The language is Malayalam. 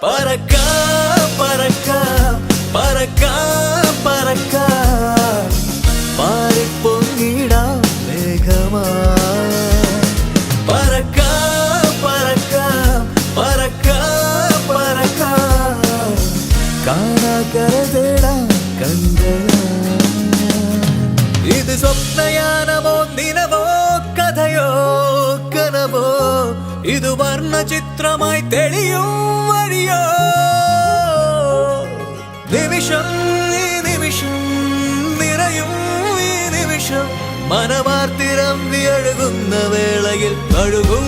പറക്കാം പറക്കാം പറക്കാം പറക്കാം പാറിപ്പൊങ്ങിടാം മേഘമായി പറക്കാം പറക്കാം പറക്കാം പറക്കാം കാണാക്കര തേടാം കണ്ടയാ ഇത് സ്വപ്നയാനമോ നിലവോ കഥയോ കനവോ ഇത് വർണ്ണചിത്രമായി തെളിയും വഴിയോ നിമിഷം ഈ നിമിഷം നിറയും ഈ നിമിഷം മനമാർത്തിരം വിയഴുകുന്ന വേളയിൽ കഴുകും